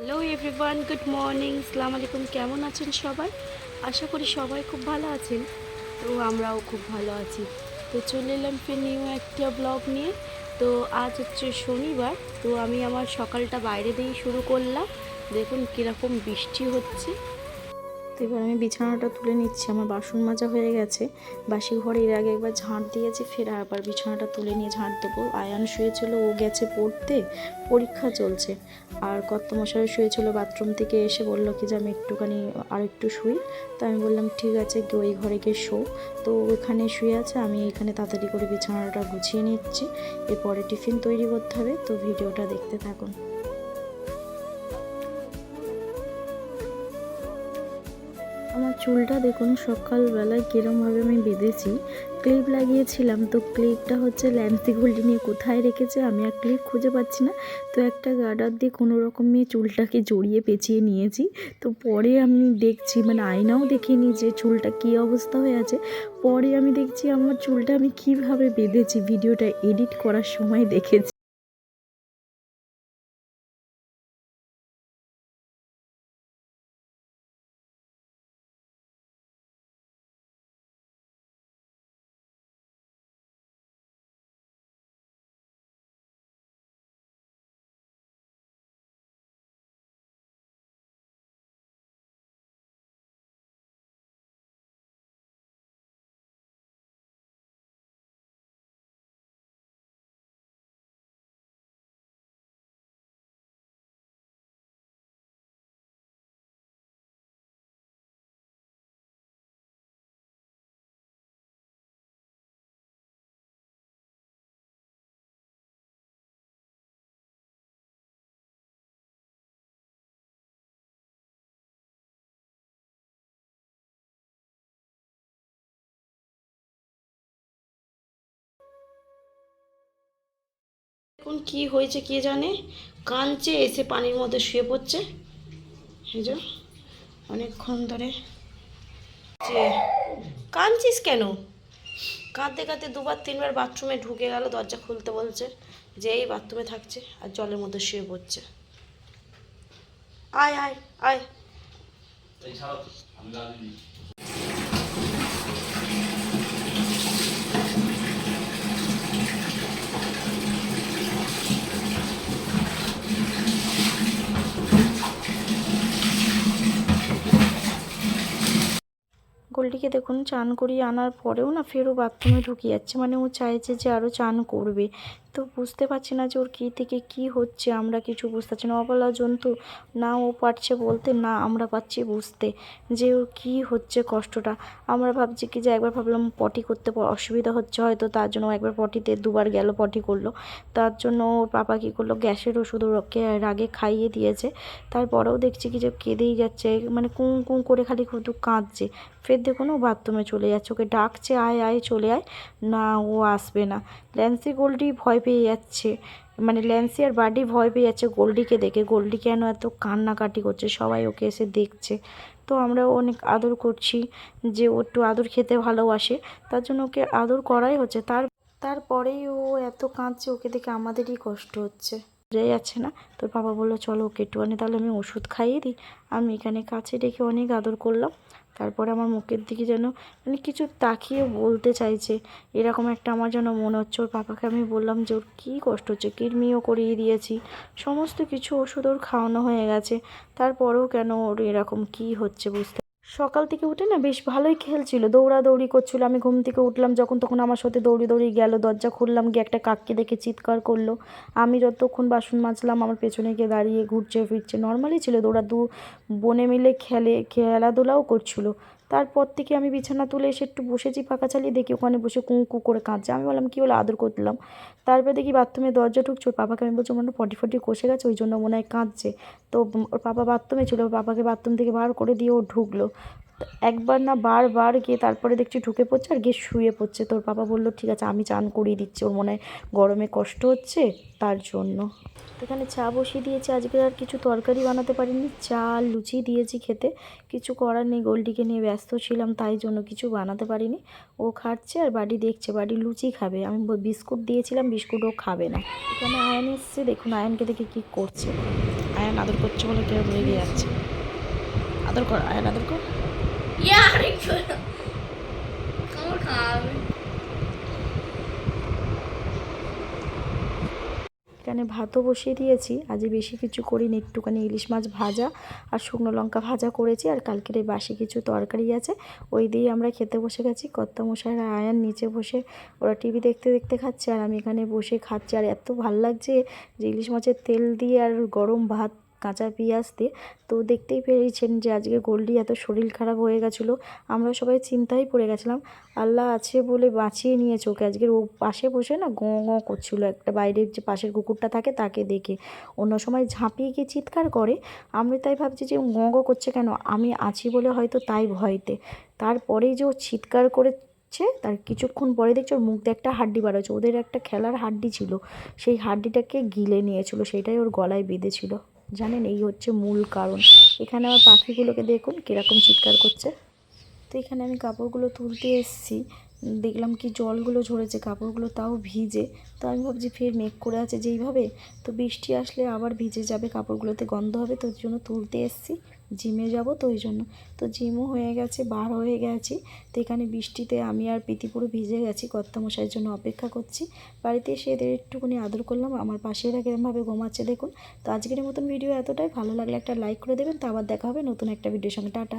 Hello everyone, good morning, আসসালামু আলাইকুম। কেমন আছেন সবাই? আশা করি সবাই খুব ভালো আছেন। তো আমরাও খুব ভালো আছি। তো চলে এলাম ফির নিউ একটা ব্লগ নিয়ে। তো আজ হচ্ছে শনিবার। তো আমি আমার সকালটা বাইরে দিয়েই শুরু করলাম। দেখুন কীরকম বৃষ্টি হচ্ছে। তো এবার আমি বিছানাটা তুলে নিচ্ছি। আমার বাসন মাজা হয়ে গেছে। বাসি ঘরে এর আগে একবার ঝাঁট দিয়েছি, ফের আবার বিছানাটা তুলে নিয়ে ঝাঁট দেবো। আয়ান শুয়েছিল, ও গেছে পড়তে, পরীক্ষা চলছে। আর কর্তামশাই শুয়েছিল, বাথরুম থেকে এসে বললো কি যে আমি একটুখানি আর একটু শুই। তো আমি বললাম ঠিক আছে, ওই ঘরে গিয়ে শো। তো ওখানে শুয়ে আছে, আমি এখানে তাড়াতাড়ি করে বিছানাটা গুছিয়ে নিচ্ছি। এরপরে টিফিন তৈরি করতে হবে। তো ভিডিওটা দেখতে থাকুন। আমার চুলটা দেখুন সকালবেলায় কীরমভাবে আমি বেঁধেছি। ক্লিপ লাগিয়েছিলাম, তো ক্লিপটা হচ্ছে ল্যান্সি গোল্ডি নিয়ে কোথায় রেখেছে আমি আর ক্লিপ খুঁজে পাচ্ছি না। তো একটা গার্ডার দিয়ে কোনো রকমে চুলটাকে জড়িয়ে পেঁচিয়ে নিয়েছি। তো পরে আমি দেখছি, মানে আয়নাও দেখিনি যে চুলটা কী অবস্থা হয়ে আছে। পরে আমি দেখছি আমার চুলটা আমি কিভাবে বেঁধেছি, ভিডিওটা এডিট করার সময় দেখেছি। এখন কি হয়েছে কে জানে, কাঁদছে, এসে পানির মধ্যে শুয়ে পড়ছে। এই যে অনেকক্ষণ ধরে যে কাঁদছিস কেন? কাঁদতে কাঁদতে দুবার তিনবার বাথরুমে ঢুকে গেল, দরজা খুলতে বলছে, যে এই বাথরুমে থাকছে আর জলের মধ্যে শুয়ে পড়ছে। আয় আয় আয়। গোল্ডিকে দেখুন চান করিয়ে আনার পরেও না ফেরও বাথরুমে ঢুকে যাচ্ছে, মানে ও চাইছে যে আরও চান করবে। তো বুঝতে পারছি না যে ওর কী থেকে কী হচ্ছে, আমরা কিছু বুঝতে পারছি না। অবলা জন্তু, না ও পারছে বলতে, না আমরা পারছি বুঝতে যে ওর কী হচ্ছে কষ্টটা। আমরা ভাবছি কি যে একবার ভাবলাম পটি করতে অসুবিধা হচ্ছে হয়তো, তার জন্য একবার পটিতে দুবার গেল, পটি করলো। তার জন্য ওর পাপা কী করলো, গ্যাসের ওষুধ ওকে রাগে খাইয়ে দিয়েছে। তারপরেও দেখছি কি যে কেঁদেই যাচ্ছে, মানে কুঁ কুঁ করে খালি শুধু কাঁদছে। ফের দেখুন ও বাথরুমে চলে যাচ্ছে, ওকে ডাকছে আয় আয় চলে আয়, না ও আসবে না। ল্যান্সি গোল্ডি ভয় পেয়ে যাচ্ছে, মানে ল্যান্সি আর বাডি ভয় পেয়ে যাচ্ছে গোল্ডিকে দেখে। গোল্ডি কেন এত কান্নাকাটি করছে, সবাই ওকে এসে দেখছে। তো আমরাও অনেক আদর করছি, যে ও একটু আদর খেতে ভালোবাসে, তার জন্য ওকে আদর করাই হচ্ছে। তারপরেই ও এত কাঁদছে, ওকে দেখে আমাদেরই কষ্ট হচ্ছে। বোঝাই যাচ্ছে না। তোর বাবা বললো চলো ওকে একটুখানি তাহলে আমি ওষুধ খাইয়ে দিই। আমি এখানে কাছে রেখে অনেক আদর করলাম। তারপরে আমার মুখের দিকে যেন মানে কিছু তাকিয়ে বলতে চাইছে, এরকম একটা আমার যেন মনে হচ্ছে। ওর পাপাকে আমি বললাম যে ওর কী কষ্ট হচ্ছে, কৃমিও করিয়ে দিয়েছি, সমস্ত কিছু ওষুধ ওর খাওয়ানো হয়ে গেছে, তারপরেও কেন ওর এরকম কী হচ্ছে বুঝতে। সকাল থেকে উঠে না বেশ ভালোই খেলছিল, দৌড়াদৌড়ি করছিল। আমি ঘুম থেকে উঠলাম যখন, তখন আমার সাথে দৌড়ি দৌড়ি গেল, দরজা খুললাম, গিয়ে একটা কাককে দেখে চিৎকার করলো। আমি যতক্ষণ বাসন মাজলাম আমার পেছনে গিয়ে দাঁড়িয়ে ঘুরছে ফিরছে, নর্মালি ছিল, বনে মিলে খেলাধুলাও করছিল। তারপর থেকে আমি বিছানা তুলে এসে একটু বসেছি ফাঁকা চালিয়ে, দেখি ওখানে বসে কুঁ কুঁ করে কাঁদছে। আমি বললাম কী হলো, আদর করলাম। তারপরে দেখি বাথরুমে দরজা ঢুকছে, ওর পাপাকে আমি বলছি মনে পটি ফটি কষে গেছে, ওই জন্য মনে হয় কাঁদছে। তো ওর পাপা বাথরুমে ছিল, ওর পাপাকে বাথরুম থেকে বার করে দিয়ে ও ঢুকলো। একবার না বারবার গিয়ে তারপরে দেখছি ঢুকে পড়ছে আর গিয়ে শুয়ে পড়ছে। তোর পাপা বললো ঠিক আছে আমি চান করিয়ে দিচ্ছি, ওর মনে হয় গরমে কষ্ট হচ্ছে তার জন্য। তো এখানে চা বসিয়ে দিয়েছি, আজকে আর কিছু তরকারি বানাতে পারিনি, চা লুচি দিয়েছি খেতে। কিছু করার নেই, গোল্ডিকে নিয়ে ব্যস্ত ছিলাম তাই জন্য কিছু বানাতে পারিনি। ও খাচ্ছে আর বাড়ি দেখছে, বাড়ি লুচি খাবে, আমি বিস্কুট দিয়েছিলাম, বিস্কুট ও খাবে না। এখানে আয়ন এসছে, দেখুন আয়নকে দেখে কী করছে। আয়ান আদর করছে বলে কেউ রেগে যাচ্ছে। আদর কর আয়ান, আদর কর। এখানে ভাতও বসিয়ে দিয়েছি। আজ বেশি কিছু করিনি, একটুখানি ইলিশ মাছ ভাজা আর শুকনো লঙ্কা ভাজা করেছি, আর কালকের এই বাসি কিছু তরকারি আছে, ওই দিয়ে আমরা খেতে বসে গেছি। কর্তামশাইরা আয়ান নিচে বসে ওরা টিভি দেখতে দেখতে খাচ্ছে, আর আমি এখানে বসে খাচ্ছি। আর এত ভাল লাগছে যে ইলিশ মাছের তেল দিয়ে আর গরম ভাত কাঁচা পেঁয়াজ দিয়ে। তো দেখতেই পেরেছেন যে আজকে গোল্ডি এত শরীর খারাপ হয়ে গেছিলো, আমরা সবাই চিন্তায় পড়ে গেছিলাম। আল্লাহ আছে বলে বাঁচিয়ে নিয়েছে ওকে। আজকের ও পাশে বসে না গঁ গঁ করছিল, একটা বাইরের যে পাশের কুকুরটা থাকে তাকে দেখে। অন্য সময় ঝাঁপিয়ে গিয়ে চিৎকার করে, আমি তাই ভাবছি যে গঁ গঁ করছে কেন, আমি আছি বলে হয়তো তাই ভয়তে। তারপরেই যে ও চিৎকার করেছে, তার কিছুক্ষণ পরে দেখছি ওর মুখ দিয়ে একটা হাড্ডি বার হয়েছে। ওদের একটা খেলার হাড্ডি ছিল, সেই হাড্ডিটাকে গিলে নিয়েছিল, সেটাই ওর গলায় বেঁধেছিল। জানেন, এই হচ্ছে মূল কারণ। এখানে আমার পাখিগুলোকে দেখুন কীরকম চিৎকার করছে। তো এখানে আমি কাপড়গুলো তুলতে এসেছি, দেখলাম কি জলগুলো ঝরেছে, কাপড়গুলো তাও ভিজে। তো আমি ভাবছি ফের মেঘ করে আছে যেইভাবে, তো বৃষ্টি আসলে আবার ভিজে যাবে, কাপড়গুলোতে গন্ধ হবে, তো ওই জন্য তুলতে এসেছি। জিমে যাব তো ওই জন্য। তো জিমও হয়ে গেছে, বার হয়ে গেছি। তো এখানে বৃষ্টিতে আমি আর প্রীতি পুরো ভিজে গেছি, কর্তামশাইয়ের জন্য অপেক্ষা করছি। বাড়িতে এসে এদের একটুখানি আদর করলাম। আমার পাশে এরা কিরমভাবে ঘুমাচ্ছে দেখুন। তো আজকের মতন ভিডিও এতটাই, ভালো লাগলে একটা লাইক করে দেবেন। তো আবার দেখা হবে নতুন একটা ভিডিওর সঙ্গে। টাটা।